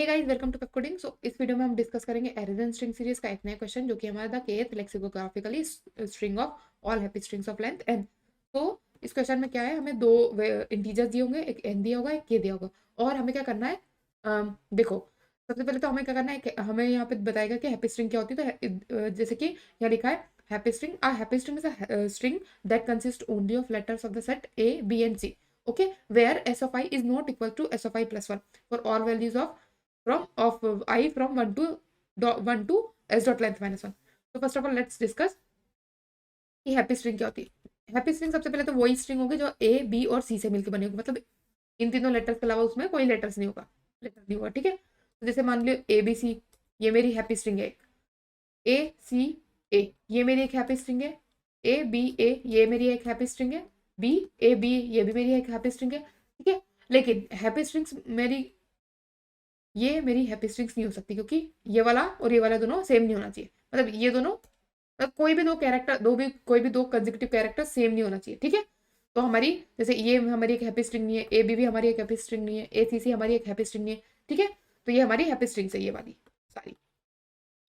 Hey guys, welcome to pep coding. So इस video में हम डिस्कस करेंगे एरेज एंड स्ट्रिंग सीरीज का एक नया क्वेश्चन, जो कि हमारा the kth lexicographically string of all happy strings of length n। तो इस क्वेश्चन में क्या है, हमें दो इंटीजर्स दिए होंगे, एक n दिया होगा, एक k दिया होगा, और हमें क्या करना है। देखो, सबसे पहले तो हमें क्या करना है कि हमें यहाँ पे बताएगा कि हैप्पी स्ट्रिंग क्या होती है। तो जैसे कि यहाँ लिखा है happy string is a string that consist only of letters of the set a b and c, okay, where s of I is not equal to s of I plus 1 for all values of I from 1 to s dot length minus 1। तो first of all let's discuss कि happy string क्या होती है। Happy string सबसे पहले तो वही string होगी जो ए बी और सी से मिलकर बनी होगी, मतलब इन तीनों लेटर्स के अलावा उसमें कोई लेटर नहीं होगा, ठीक है। तो जैसे मान लियो ए बी सी, ये मेरी हैप्पी स्ट्रिंग है। ए सी ए, ये मेरी एक हैप्पी स्ट्रिंग है। ए बी ए, ये मेरी एक हैप्पी स्ट्रिंग है। बी ए बी, ये भी मेरी एक हैप्पी स्ट्रिंग है, ठीक है। लेकिन हैप्पी स्ट्रिंग्स ये मेरी हैप्पी स्ट्रिंग्स नहीं हो सकती, क्योंकि ये वाला और ये वाला दोनों सेम नहीं होना चाहिए। मतलब ये दोनों, मतलब कोई भी दो कंसेक्यूटिव कैरेक्टर सेम नहीं होना चाहिए, ठीक है। तो हमारी, जैसे ये हमारी एक हैप्पी स्ट्रिंग नहीं है, ए बी भी हमारी एक हैप्पी स्ट्रिंग नहीं है, ए सी सी हमारी एक हैप्पी स्ट्रिंग नहीं है, ठीक है। तो ये हमारी हैप्पी स्ट्रिंग्स है, ये वाली सारी,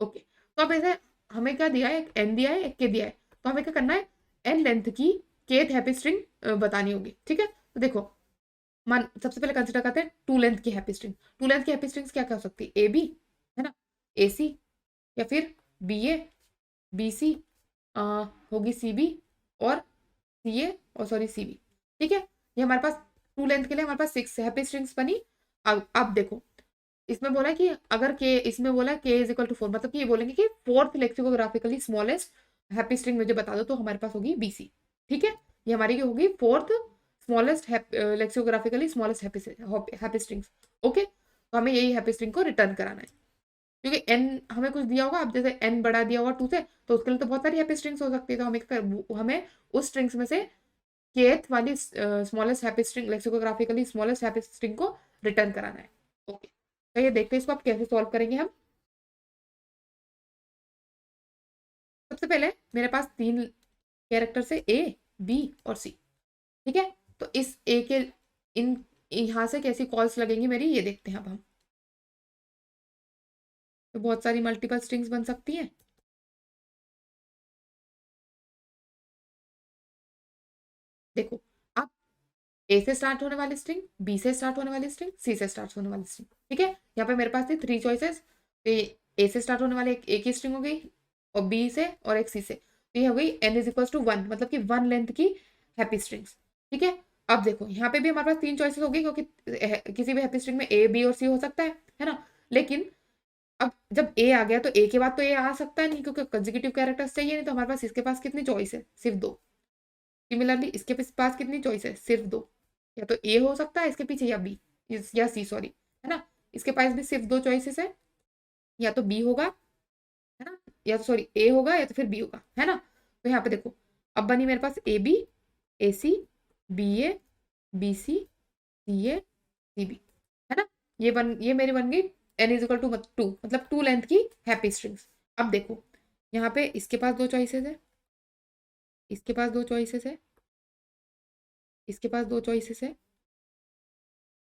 ओके। तो अब ऐसे हमें क्या दिया है, एक एन दिया है, एक के दिया है। तो हमें क्या करना है, एन लेंथ की केथ हैप्पी स्ट्रिंग बतानी होगी, ठीक है। तो देखो, मान सबसे पहले कंसिडर करते हैं टू लेंथ की हैप्पी स्ट्रिंग। टू लेंथ की हैप्पी स्ट्रिंग्स क्या क्या हो सकती है, ए बी, है ना, ए सी, या फिर बी ए बी सी, होगी सी बी, और सी ए, और सॉरी सी बी, ठीक है। ये हमारे पास टू लेंथ के लिए हमारे पास 6 हैप्पी स्ट्रिंग्स बनी। अब देखो, इसमें बोला कि अगर के, इसमें बोला के इज इक्वल टू 4, मतलब कि ये बोलेंगे कि फोर्थ लेक्सिकोग्राफिकली स्मॉलेस्ट हैप्पी स्ट्रिंग मुझे बता दो, तो हमारे पास होगी बीसी, ठीक है। ये हमारी क्या होगी, fourth smallest lexicographically smallest happy strings, okay. तो हमें यही हैप्पी स्ट्रिंग को रिटर्न कराना है, क्योंकि एन हमें कुछ दिया होगा। अब जैसे एन बड़ा दिया होगा 2 से, तो उसके लिए तो बहुत सारी हैप्पी स्ट्रिंग्स हो सकती है। तो हमें उस स्ट्रिंग्स में से केथ वाली smallest happy string, lexicographically smallest happy string को रिटर्न कराना है, ओके। तो ये देखते हैं इसको आप कैसे सॉल्व करेंगे हम। सबसे पहले मेरे पास 3 कैरेक्टर है, ए बी और सी, ठीक है। तो इस ए के इन यहाँ से कैसी कॉल्स लगेंगी मेरी, ये देखते हैं अब हम। तो बहुत सारी मल्टीपल स्ट्रिंग्स बन सकती हैं। देखो, अब ए से स्टार्ट होने वाली स्ट्रिंग, बी से स्टार्ट होने वाली स्ट्रिंग, सी से स्टार्ट होने वाली स्ट्रिंग, ठीक है। यहाँ पे मेरे पास थी 3 चॉइसेस। ए से स्टार्ट होने वाले एक ही स्ट्रिंग हो गई, और बी से, और एक सी से। तो ये हो गई एन इज इक्वल टू 1, मतलब कि 1 लेंथ की हैप्पी स्ट्रिंग्स, ठीक है। अब देखो, यहाँ पे भी हमारे पास 3 चॉइसेस हो गई, क्योंकि किसी भी हैप्पी स्ट्रिंग में ए बी और सी हो सकता है ना। लेकिन अब जब ए आ गया, तो ए के बाद तो ए आ सकता है नहीं, क्योंकि कंसेक्यूटिव कैरेक्टर्स चाहिए नहीं। तो हमारे पास इसके पास कितनी चॉइस है, सिर्फ 2। सिमिलरली इसके पास कितनी चॉइस है, सिर्फ 2। या तो ए हो सकता है इसके पीछे, या बी, या सी, सॉरी, है ना। इसके पास भी सिर्फ 2 चॉइसेस है, या तो बी होगा, है ना, या तो सॉरी ए होगा, या तो फिर बी होगा, है ना। तो यहाँ पे देखो, अब बनी मेरे पास A B, A C, B A, B C, C A, C B, है ना। ये मेरी बन गई एन इज इक्वल टू 2, मतलब 2 लेंथ की हैप्पी स्ट्रिंग्स। अब देखो, यहाँ पे इसके पास 2 चॉइसेस है, इसके पास 2 चॉइसेस है, इसके पास 2 चॉइसेस है,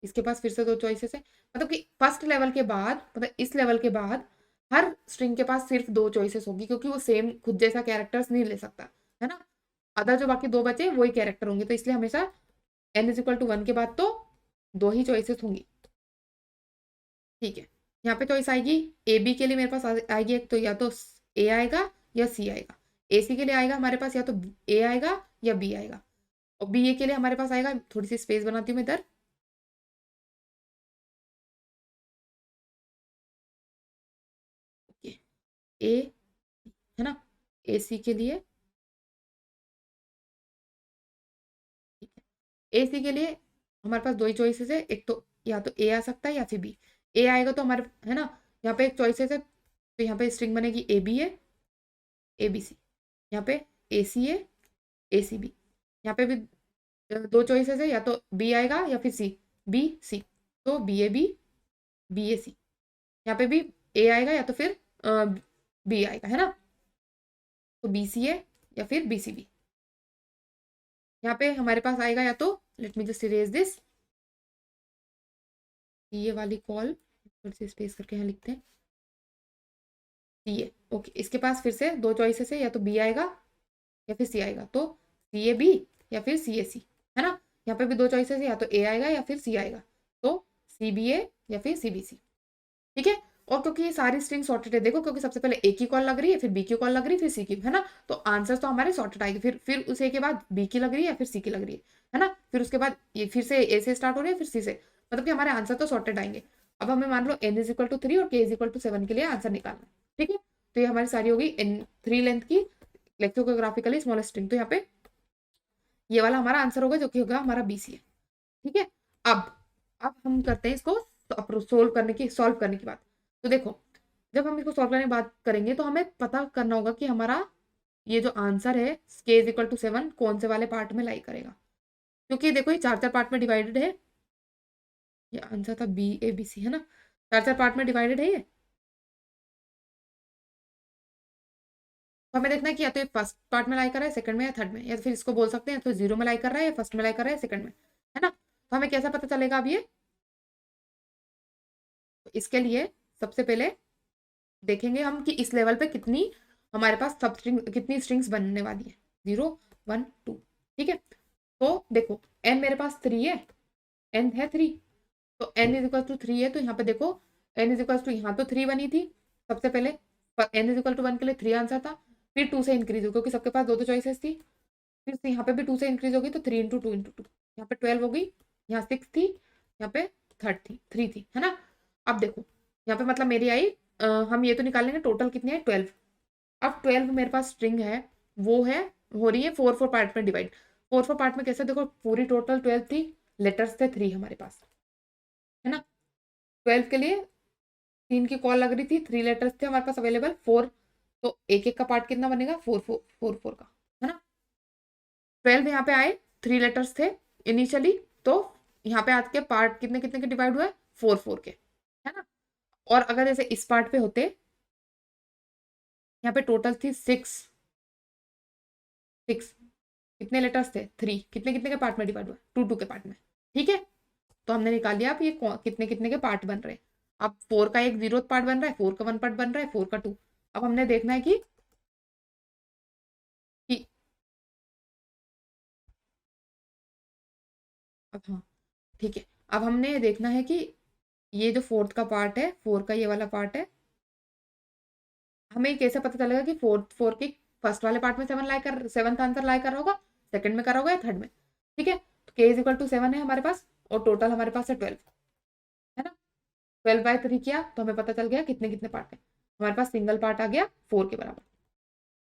इसके पास फिर से 2 चॉइसेस है। मतलब कि फर्स्ट लेवल के बाद, मतलब इस लेवल के बाद हर स्ट्रिंग के पास सिर्फ 2 चॉइसेस होगी, क्योंकि वो सेम खुद जैसा कैरेक्टर्स नहीं ले सकता, है ना। अदर जो बाकी 2 बचे वही कैरेक्टर होंगे, तो इसलिए हमेशा एन इज इक्वल टू 1 के बाद तो 2 ही चॉइसेस होंगी, ठीक है। यहाँ पे चॉइस आएगी ए बी के लिए, मेरे पास आएगी एक, तो या तो ए आएगा या सी आएगा। ए सी के लिए आएगा हमारे पास या तो ए आएगा या बी आएगा। और बी ए के लिए हमारे पास आएगा, थोड़ी सी स्पेस बनाती हूँ मैं इधर, ए, है ना, ए सी के लिए, ए सी के लिए हमारे पास 2 ही चॉइसेस है, एक तो या तो ए आ सकता है या फिर बी। ए आएगा तो हमारे, है ना, यहाँ पे एक चॉइसेस है, तो यहाँ पे स्ट्रिंग बनेगी ए बी ए, ए बी सी। यहाँ पे ए सी ए सी बी। यहाँ पे भी 2 चॉइसेस है, या तो बी आएगा या फिर सी, बी सी। तो बी ए सी। यहाँ पे भी ए आएगा या तो फिर बी आएगा, है ना। तो बी सी ए या फिर बी सी बी। यहाँ पे हमारे पास आएगा या तो, let me just erase this, ये वाली कॉल, फिर से स्पेस करके यहाँ लिखते हैं सी ए। ओके, इसके पास फिर से दो चॉइसेस है, या तो बी आएगा या फिर सी आएगा, तो सी ए बी या फिर सी ए सी, है ना। यहाँ पे भी दो चॉइसेस है, या तो ए आएगा या फिर सी आएगा, तो सी बी ए या फिर सी बी सी। ठीक है। और क्योंकि ये सारी स्ट्रिंग सॉर्टेड है, देखो क्योंकि सबसे पहले ए की कॉल लग रही है, फिर बी की कॉल लग रही है, फिर सी की, है ना, तो आंसर तो हमारे सॉर्टेड आएंगे। फिर उस ए के बाद बी की लग रही है या फिर सी की लग रही है ना, फिर उसके बाद ये फिर से ए से स्टार्ट हो रही है, फिर सी से, मतलब कि हमारे आंसर तो सॉर्टेड आएंगे। अब हमें मान लो n इज इक्वल टू 3 और k इज इक्वल टू 7 के लिए आंसर निकालना है। ठीक है, तो ये हमारी सारी होगी इन 3 लेंथ की लेक्सिकोग्राफिकली स्मॉल स्ट्रिंग। तो यहाँ पे ये वाला हमारा आंसर होगा, जो कि होगा हमारा BC है। ठीक है। अब अब हम करते हैं इसको सॉल्व करने की बात। तो देखो, जब हम इसको सॉल्व करने की बात करेंगे तो हमें पता करना होगा कि हमारा ये जो आंसर है k इज इक्वल टू 7 कौन से वाले पार्ट में लाई करेगा, क्योंकि देखो ये चार चार पार्ट में डिवाइडेड है। ये आंसर था BABC, है ना, चार चार पार्ट में डिवाइडेड है ये। तो हमें देखना है कि या तो ये फर्स्ट पार्ट में लाई कर रहा है, सेकंड में या थर्ड में, या फिर इसको बोल सकते हैं तो जीरो में लाई कर रहा है, या फर्स्ट में लाई कर रहा है, सेकंड में, है ना। तो हमें कैसा पता चलेगा अब ये, तो इसके लिए सबसे पहले देखेंगे हम कि इस लेवल पे कितनी हमारे पास सब स्ट्रिंग कितनी स्ट्रिंग्स बनने वाली है, 0 1 2। ठीक है, तो देखो n मेरे पास 3 है, n है 3, तो n इज इक्वल टू 3 है, तो यहाँ पे देखो n इज इक्वल टू, यहाँ तो 3 बनी थी सबसे पहले, n इज इक्वल टू 1 के लिए 3 आंसर था, फिर 2 से इंक्रीज हो क्योंकि सबके पास दो दो चॉइसेस थी, फिर से यहाँ पे भी 2 से इंक्रीज होगी, तो 3 इंटू 2 इंटू 2, यहाँ पे 12 होगी, यहाँ 6 थी, यहाँ पे 3 थी, है ना। अब देखो यहाँ पे मतलब मेरी आई हम ये तो निकाल लेंगे टोटल कितनी है 12। अब 12 मेरे पास स्ट्रिंग है, वो है हो रही है 4 4 पार्ट में डिवाइड। 4 4 पार्ट में कैसे, देखो पूरी टोटल 12 थी, लेटर्स थे 3 हमारे पास, है ना। 12 के लिए 3 की कॉल लग रही थी, 3 लेटर्स थे हमारे पास अवेलेबल, 4, तो एक एक का पार्ट कितना बनेगा 4 4 का, है ना। 12 यहाँ पे आए, 3 लेटर्स थे इनिशियली, तो यहाँ पे आके पार्ट कितने कितने के डिवाइड हुए 4 4 के, है ना। और अगर जैसे इस पार्ट पे होते, यहाँ पे टोटल थी 6 कितने लेटर्स थे 3, कितने कितने के पार्ट में डिवाइड हुआ 2 2 के पार्ट में। ठीक है, तो हमने निकाल लिया अब ये कितने कितने के पार्ट बन रहे हैं। अब 4 का एक 0th पार्ट बन रहा है, 4 का 1 पार्ट बन रहा है, 4 का 2। अब हमने देखना है कि अब हाँ ठीक है, अब हमने देखना है कि ये जो 4th का पार्ट है, 4 का ये वाला पार्ट है, हमें कैसे पता चलेगा कि 4 के फर्स्ट वाले पार्ट में 7th आंसर लाई कर रहा होगा, सेकंड में कर रहा होगा या थर्ड में। ठीक है, तो k इज इक्वल टू 7 है हमारे पास, और टोटल हमारे पास है 12, है ना। 12/3 किया तो हमें पता चल गया कितने कितने पार्ट है, हमारे पास सिंगल पार्ट आ गया 4 के बराबर।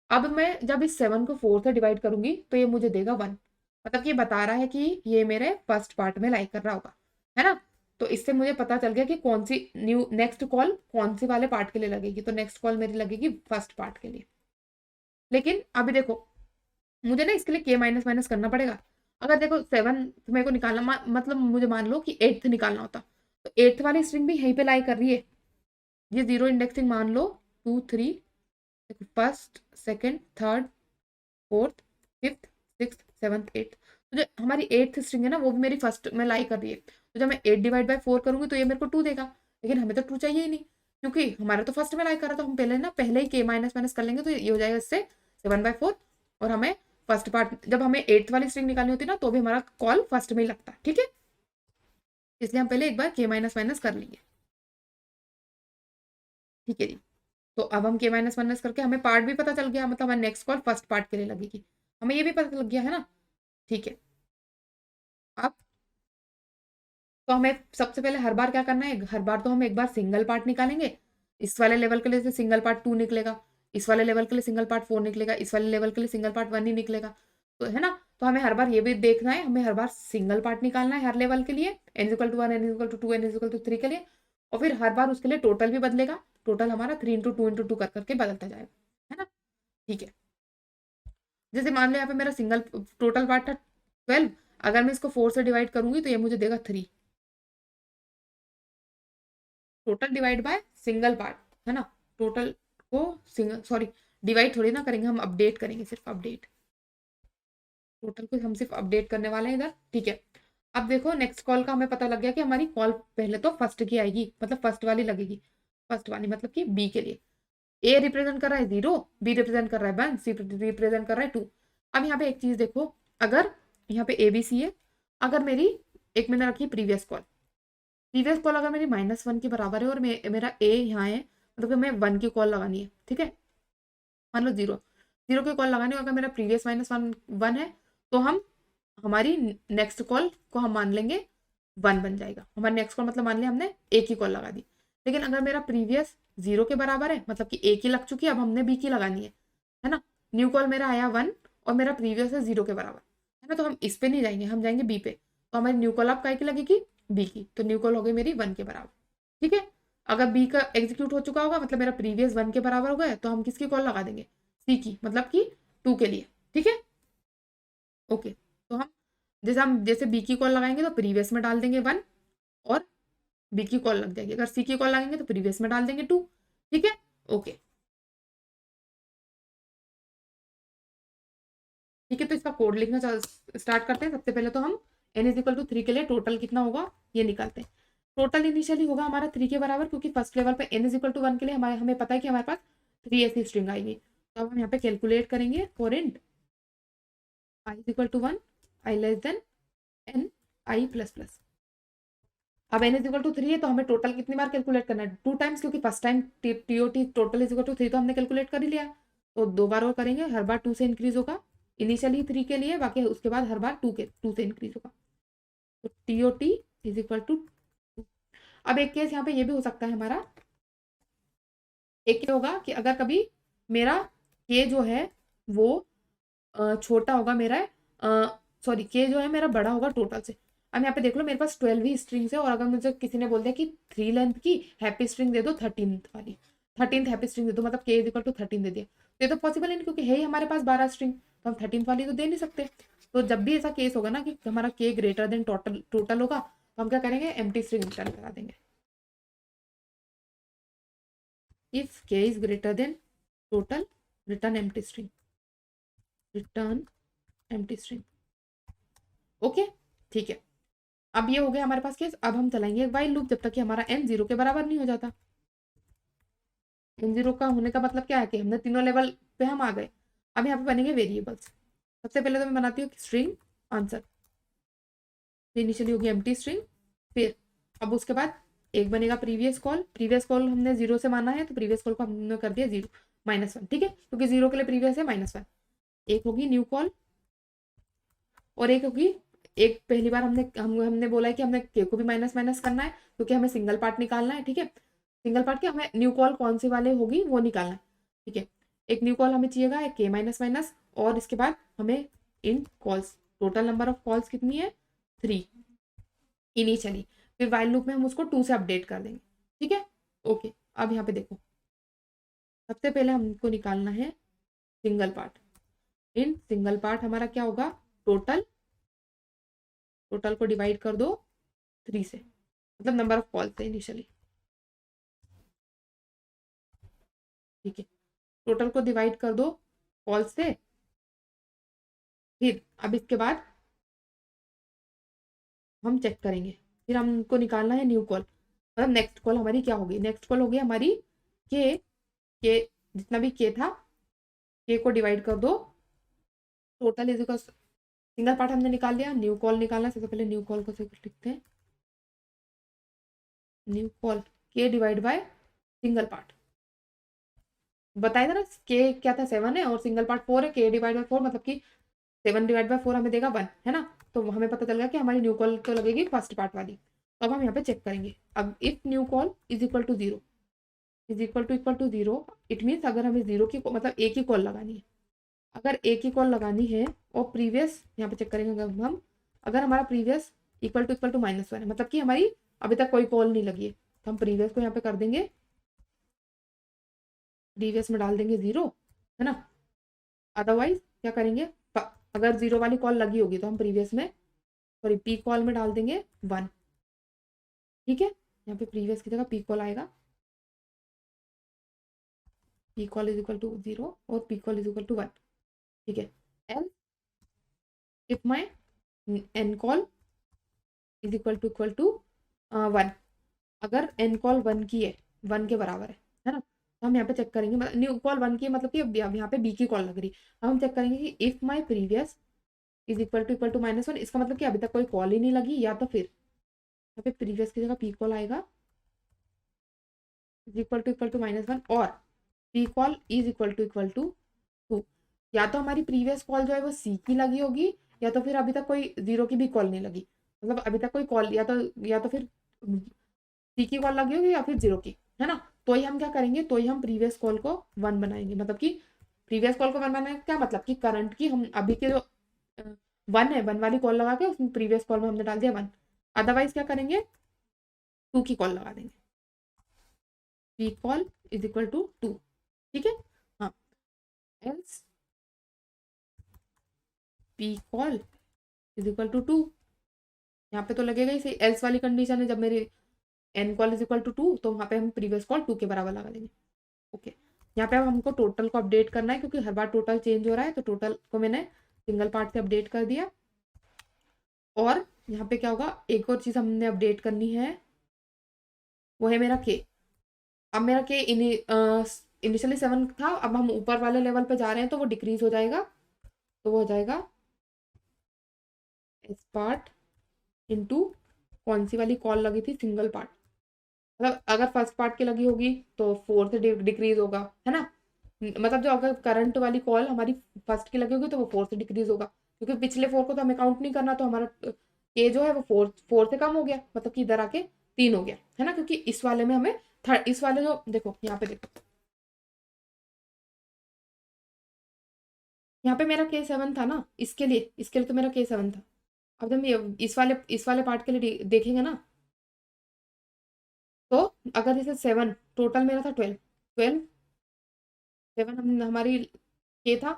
अब मैं जब इस 7 को 4 से डिवाइड करूंगी तो ये मुझे देगा 1, मतलब कि ये बता रहा है कि ये मेरे फर्स्ट पार्ट में लाइक कर रहा होगा, है ना। तो इससे मुझे पता चल गया कि कौन सी नेक्स्ट कॉल कौन सी वाले पार्ट के लिए लगेगी, तो नेक्स्ट कॉल मेरी लगेगी फर्स्ट पार्ट के लिए। लेकिन अभी देखो मुझे ना इसके लिए k माइनस माइनस करना पड़ेगा। अगर देखो 7 मेरे को निकालना मतलब मुझे मान लो कि 8th निकालना होता, तो 8th वाली स्ट्रिंग भी यहीं पे लाई कर रही है, ये जीरो इंडेक्सिंग मान लो 2 3, first second third fourth fifth six seventh eighth, तो जो हमारी 8th स्ट्रिंग है ना वो भी मेरी फर्स्ट में लाई कर रही है, तो जब मैं 8/4 करूंगी तो ये मेरे को 2 देगा, लेकिन हमें तो 2 चाहिए ही नहीं, क्योंकि हमारा तो फर्स्ट में लाई कर रहा, तो हम पहले ही k माइनस माइनस कर लेंगे, तो ये हो जाएगा इससे 7/4। और हमें फर्स्ट पार्ट जब हमें 8th वाली स्ट्रिंग निकालनी होती है ना, तो भी हमारा कॉल फर्स्ट में ही लगता है। ठीक है, इसलिए हम पहले एक बार k माइनस माइनस कर लेंगे। ठीक है जी, तो अब हम k माइनस माइनस करके हमें पार्ट भी पता चल गया, मतलब हमारी नेक्स्ट कॉल फर्स्ट पार्ट के लिए लगेगी, हमें ये भी पता लग गया, है ना। ठीक है, अब तो हमें सबसे पहले हर बार क्या करना है, हर बार तो हम एक बार सिंगल पार्ट निकालेंगे, इस वाले लेवल के लिए सिंगल पार्ट 2 निकलेगा, इस वाले लेवल के लिए सिंगल पार्ट 4 निकलेगा, इस वाले लेवल के लिए सिंगल पार्ट 1 ही निकलेगा, तो है ना। तो हमें हर बार ये भी देखना है, हमें हर बार सिंगल पार्ट निकालना है हर लेवल के लिए, n=1 n=2 n=3 के लिए, और फिर हर बार उसके लिए टोटल भी बदलेगा, टोटल हमारा 3 इंटू 2 इंटू 2 कर करके बदलता जाएगा, है ना। ठीक है, जैसे मान लो यहाँ पे मेरा सिंगल टोटल पार्ट था 12, अगर मैं इसको 4 से डिवाइड करूंगी तो ये मुझे देगा 3, total divide by single part, है ना। टोटल को सिंगल सॉरी डिवाइड थोड़ी ना करेंगे, हम अपडेट करेंगे, सिर्फ अपडेट, टोटल को हम सिर्फ अपडेट करने वाले हैं इधर। ठीक है, अब देखो नेक्स्ट कॉल का हमें पता लग गया कि हमारी कॉल पहले तो फर्स्ट की आएगी, मतलब फर्स्ट वाली लगेगी, फर्स्ट वाली मतलब कि बी के लिए। ए रिप्रेजेंट कर रहा है 0, बी रिप्रेजेंट कर रहा है 1, सी रिप्रेजेंट कर रहा है 2। अब यहाँ पे एक चीज देखो, अगर यहाँ पे ए बी सी है, अगर मेरी एक मैंने रखी प्रीवियस कॉल, प्रीवियस कॉल अगर मेरी -1 के बराबर है और मेरा ए यहाँ है, मतलब कि मैं 1 की कॉल लगानी है, ठीक है, मान लो 0 0 की कॉल लगानी है, अगर मेरा प्रीवियस -1 1 है, तो हम हमारी नेक्स्ट कॉल को हम मान लेंगे 1 बन जाएगा। हमारी नेक्स्ट कॉल मतलब मान लिया हमने ए की कॉल लगा दी। लेकिन अगर मेरा प्रीवियस 0 के बराबर है, मतलब कि ए की लग चुकी है, अब हमने बी की लगानी है ना। न्यू कॉल मेरा आया 1 और मेरा प्रीवियस है 0 के बराबर, है ना, तो हम इस पे नहीं जाएंगे, हम जाएंगे बी पे। तो हमारी न्यू कॉल अब काय की लगेगी, बी की, तो न्यू कॉल हो गई मेरी 1 के बराबर, ठीक है। अगर बी का एग्जीक्यूट हो चुका होगा, मतलब मेरा प्रीवियस 1 के बराबर हो गया, तो हम किसकी कॉल लगा देंगे, सी की, मतलब कि 2 के लिए, ठीक है, ओके। तो हम जैसे बी की कॉल लगाएंगे तो प्रीवियस में डाल देंगे 1 और बी की कॉल लग जाएगी। अगर सी की कॉल लगाएंगे तो प्रीवियस में डाल देंगे 2, ठीक है, ओके। ठीक है, तो इसका कोड लिखना स्टार्ट करते हैं। सबसे पहले तो हम n = 3 के लिए टोटल कितना होगा ये निकालते हैं। टोटल इनिशियली होगा हमारा 3 के बराबर, क्योंकि फर्स्ट लेवल पे n = 1 के लिए हमें पता है कि हमारे पास 3 ऐसी स्ट्रिंग आएगी। तो अब हम यहाँ पे कैलकुलेट करेंगे for int i = 1, i<n i++। अब n = 3 है, तो हमें टोटल कितनी बार कैलकुलेट करना है, 2 टाइम्स, क्योंकि फर्स्ट टाइम टीओटी टोटल = 3 तो हमने कैलकुलेट कर ही लिया। तो 2 बार और करेंगे, हर बार 2 से इंक्रीज होगा, इनिशियली 3 के लिए, बाकी उसके बाद हर बार 2 से इंक्रीज होगा। तो टीओटी = 2। अब एक केस यहाँ पे ये भी हो सकता है हमारा, एक क्या होगा कि अगर कभी मेरा के जो है वो छोटा होगा मेरा, सॉरी के जो है मेरा बड़ा होगा टोटल से। अब यहाँ पे देख लो मेरे पास 12 ही स्ट्रिंग्स है, और अगर मुझे किसी ने बोल दिया कि 3 लेंथ की हैप्पी स्ट्रिंग दे दो, 13th वाली, 13th हैप्पी स्ट्रिंग दे दो, मतलब के = 13 दे दिया, तो ये तो पॉसिबल है नहीं, क्योंकि है ही हमारे पास 12 स्ट्रिंग, तो हम 13th वाली तो दे नहीं सकते। तो जब भी ऐसा केस होगा ना कि हमारा के ग्रेटर देन टोटल टोटल होगा, तो हम क्या करेंगे, एम्प्टी स्ट्रिंग रिटर्न करा देंगे। इफ के is greater than total, return empty string, return empty string, okay, ठीक है। अब ये हो गया हमारे पास केस। अब हम चलाएंगे वाइल लूप जब तक कि हमारा n 0 के बराबर नहीं हो जाता। n 0 का होने का मतलब क्या है कि हमने तीनों लेवल पे हम आ गए। अब यहाँ पे बनेंगे वेरिएबल्स। सबसे पहले तो मैं बनाती हूँ स्ट्रिंग आंसर, इनिशियली होगी एम्प्टी स्ट्रिंग। फिर अब उसके बाद एक बनेगा प्रीवियस कॉल, प्रीवियस कॉल हमने 0 से माना है, तो प्रीवियस कॉल को हमने कर दिया 0 -1, ठीक है, क्योंकि 0 के लिए प्रीवियस है -1। एक होगी न्यू कॉल, और एक होगी, एक पहली बार हमने बोला है कि हमने के को भी माइनस माइनस करना है, क्योंकि हमें सिंगल पार्ट निकालना है, ठीक है, सिंगल पार्ट के हमें न्यू कॉल कौन सी वाले होगी वो निकालना है, ठीक है। एक न्यू कॉल हमें चाहिएगा, एक के माइनस, और इसके बाद हमें इन calls, total number of calls कितनी है, 3 इनिशियली। फिर वाइल लूप में हम उसको 2 से अपडेट कर देंगे, ठीक है, ओके। अब यहाँ पे देखो, सबसे पहले हमको निकालना है single part. In single part हमारा क्या होगा, टोटल, टोटल को डिवाइड कर दो 3 से, मतलब नंबर ऑफ कॉल्स है इनिशियली, ठीक है, टोटल को डिवाइड कर दो कॉल्स से। फिर अब इसके बाद हम चेक करेंगे, फिर हमको निकालना है न्यू कॉल, मतलब नेक्स्ट कॉल हमारी क्या होगी, नेक्स्ट कॉल होगी हमारी के जितना भी के था, के को डिवाइड कर दो, total is equal, single part हमने निकाल लिया, न्यू कॉल निकालना है। सबसे पहले न्यू कॉल को लिखते हैं, न्यू कॉल के डिवाइड बाय सिंगल पार्ट, बताया था ना के क्या था 7 है और सिंगल पार्ट 4 है, के डिवाइड बाय 4 मतलब कि 7/4 हमें देगा 1, है ना। तो हमें पता चल गया कि हमारी न्यू कॉल तो लगेगी फर्स्ट पार्ट वाली। तो अब हम यहाँ पे चेक करेंगे, अब if new call = 0, =0, it means अगर हमें 0 की मतलब एक ही कॉल लगानी है, अगर एक ही कॉल लगानी है, और प्रीवियस यहाँ पे चेक करेंगे हम, अगर हमारा प्रीवियस == -1 है, मतलब कि हमारी अभी तक कोई कॉल नहीं लगी है, तो हम प्रीवियस को यहाँ पे कर देंगे, प्रीवियस में डाल देंगे 0, है ना। अदरवाइज क्या करेंगे, अगर 0 वाली कॉल लगी होगी तो हम प्रीवियस में, सॉरी पी कॉल में डाल देंगे 1, ठीक है। यहाँ पे प्रीवियस की जगह पी कॉल आएगा, पी कॉल = 0 और पी कॉल = 1, ठीक है। Elif my N call equal to 1। अगर एन कॉल 1 की है, 1 के बराबर है ना, तो हम यहाँ पे चेक करेंगे, न्यू कॉल 1 की है, मतलब कि अब यहाँ पे बी की कॉल लग रही है। अब हम चेक करेंगे कि if my previous equal to -1, इसका मतलब कि अभी तक कोई कॉल ही नहीं लगी, या तो फिर यहाँ पे प्रीवियस की जगह पी कॉल आएगा इक्वल टू -1, और पी कॉल इक्वल टू 2। या तो हमारी प्रीवियस कॉल जो है वो सी की लगी होगी, या तो फिर अभी तक कोई जीरो की भी कॉल नहीं लगी, मतलब अभी तक कोई कॉल, या तो फिर सी की कॉल लगी होगी या फिर जीरो की, है ना। तो ही हम क्या करेंगे, तो ही हम प्रीवियस कॉल को 1 बनाएंगे, मतलब कि प्रीवियस कॉल को 1 बनाने का क्या मतलब कि करंट की हम अभी के जो 1 है, 1 वाली कॉल लगा के उसमें प्रीवियस कॉल में हमने डाल दिया 1। अदरवाइज क्या करेंगे, 2 की कॉल लगा देंगे, पी कॉल इक्वल टू 2। ठीक है, हाँ, else P call equal to 2। यहाँ पे तो लगेगा ही सही, एल्स वाली कंडीशन है, जब मेरी एन कॉल इक्वल टू 2, तो वहाँ पे हम प्रीवियस कॉल 2 के बराबर लगा देंगे। ओके, यहाँ पे अब हमको टोटल को अपडेट करना है, क्योंकि हर बार टोटल चेंज हो रहा है, तो टोटल को मैंने सिंगल पार्ट से अपडेट कर दिया। और यहाँ पे क्या होगा, एक और चीज हमने अपडेट करनी है, वो है मेरा के। अब मेरा के इनिशियली 7 था, अब हम ऊपर वाले लेवल पे जा रहे हैं, तो वो डिक्रीज हो जाएगा, तो वो हो जाएगा एस पार्ट इंटू कौन सी वाली कॉल लगी थी, सिंगल पार्ट। मतलब अगर फर्स्ट पार्ट की लगी होगी तो 4 से डिक्रीज होगा, है ना। मतलब जो अगर करंट वाली कॉल हमारी फर्स्ट की लगी होगी तो वो 4 से डिक्रीज होगा, क्योंकि पिछले 4 को तो हमें काउंट नहीं करना, तो हमारा के जो है वो 4 से कम हो गया, मतलब कि इधर आके 3 हो गया, है ना। क्योंकि इस वाले में हमें थर्ड, इस वाले जो देखो यहाँ पे देखो, यहाँ पे मेरा के 7 था ना, इसके लिए तो मेरा के 7 था। अब जब हम इस वाले पार्ट के लिए देखेंगे ना, तो अगर जैसे 7 टोटल मेरा था 12, 7 हमारी के था,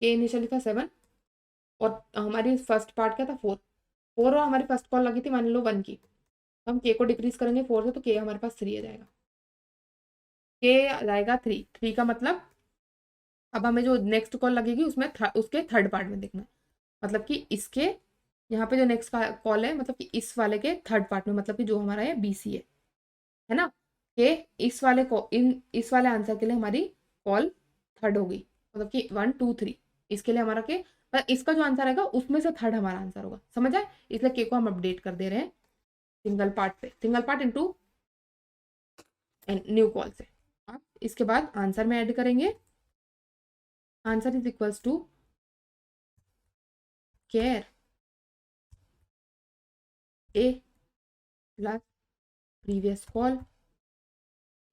के इनिशियली था 7, और हमारी फर्स्ट पार्ट क्या था 4, और हमारी फर्स्ट कॉल लगी थी मान लो 1 की, तो हम के को डिक्रीज करेंगे 4 से, तो के हमारे पास 3 आ जाएगा, के आ जाएगा 3 का मतलब अब हमें जो नेक्स्ट कॉल लगेगी उसमें उसके थर्ड पार्ट में देखना है, मतलब कि इसके यहाँ पे जो नेक्स्ट कॉल है, मतलब कि इस वाले के थर्ड पार्ट में, मतलब कि जो हमारा है बीसी है ना, कि इस वाले आंसर के लिए हमारी कॉल थर्ड होगी, मतलब कि 1 2 3, इसके लिए हमारा के, पर इसका जो आंसर आएगा उसमें से थर्ड हमारा आंसर होगा, समझ आए। इसलिए के को हम अपडेट कर दे रहे हैं सिंगल पार्ट पे, single part into new call से। अब इसके बाद आंसर में ऐड करेंगे, answer is equals to care a plus previous call.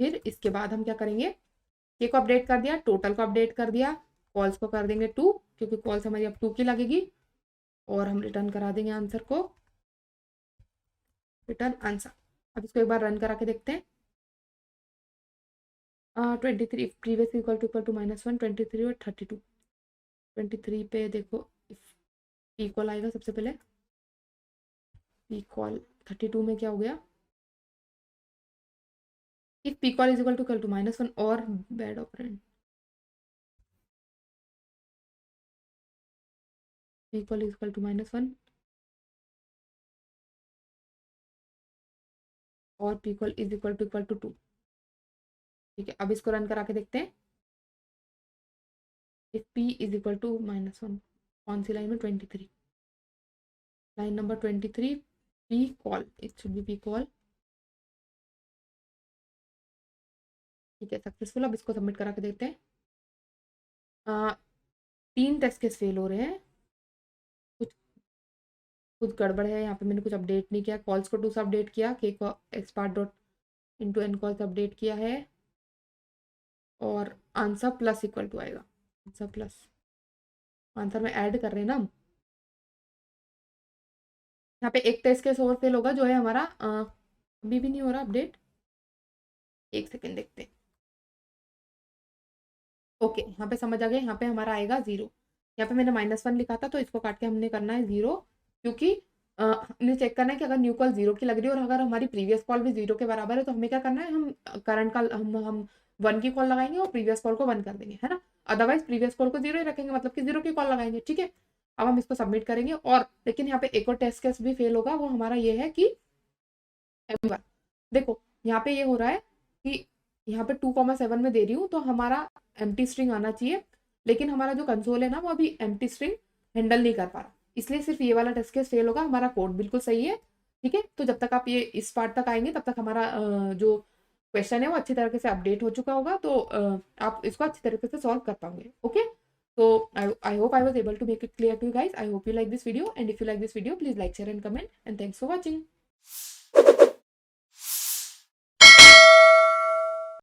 फिर इसके बाद हम क्या करेंगे, के को अपडेट कर दिया, टोटल को अपडेट कर दिया, कॉल्स को कर देंगे 2, क्योंकि कॉल्स हमारी अब 2 की लगेगी, और हम रिटर्न करा देंगे आंसर को, रिटर्न आंसर। अब इसको एक बार रन करा के देखते हैं। 23 प्रीवियस इक्वल टू -1, 23 और 32। 23 पे देखो पी कॉल आएगा सबसे पहले, पी कॉल 32 में क्या हो गया, if P call is equal to -1 और bad operand, P call is equal to -1 और P call is equal to 2। ठीक है, अब इसको रन करा के देखते हैं। If p is equal to -1, कौन सी लाइन में, 23, line number 23, p call, it should be p call. ठीक है, सक्सेसफुल। अब इसको सबमिट करा के देखते हैं। 3 टेस्ट केस फेल हो रहे हैं, कुछ कुछ गड़बड़ है यहाँ पे, मैंने कुछ अपडेट नहीं किया, कॉल्स को 2 से अपडेट किया, के को x part dot into N call से अपडेट किया है, और आंसर प्लस इक्वल टू आएगा, आंसर प्लस, आंसर में ऐड कर रहे हैं ना हम। यहाँ पे एक टेस्ट केस और फेल होगा, जो है हमारा अभी भी नहीं हो रहा अपडेट, एक सेकेंड देखते हैं। ओके, यहाँ पे समझ आ गया, यहाँ पे हमारा आएगा 0। यहाँ पे मैंने -1 लिखा था, तो इसको काट के हमने करना है 0, क्योंकि हमने चेक करना है कि अगर न्यू कॉल 0 की लग रही है, और अगर हमारी प्रीवियस कॉल भी 0 के बराबर है, तो हमें क्या करना है, हम करंट का हम 1 की कॉल लगाएंगे और प्रीवियस कॉल को 1 कर देंगे, है ना। अदरवाइज प्रीवियस कॉल को 0 ही रखेंगे, मतलब कि 0 की कॉल लगाएंगे। ठीक है, अब हम इसको सबमिट करेंगे। और लेकिन यहाँ पे एक और टेस्ट केस भी फेल होगा, वो हमारा ये है कि देखो यहाँ पे ये हो रहा है कि यहाँ पे 2,7 में दे रही हूँ, तो हमारा एम्प्टी स्ट्रिंग आना चाहिए, लेकिन हमारा जो कंसोल है ना वो अभी एम्प्टी स्ट्रिंग हैंडल नहीं कर पा रहा, इसलिए सिर्फ ये वाला टेस्ट केस फेल होगा। हमारा कोड बिल्कुल सही है, ठीक है। तो जब तक आप ये इस पार्ट तक आएंगे तब तक हमारा जो क्वेश्चन है वो अच्छी तरीके से अपडेट हो चुका होगा, तो आप इसको अच्छी तरीके से सॉल्व कर पाओगे। Okay, so I hope I was able to make it clear to you guys. I hope you like this video, and if you like this video, please like, share and comment, and thanks for watching.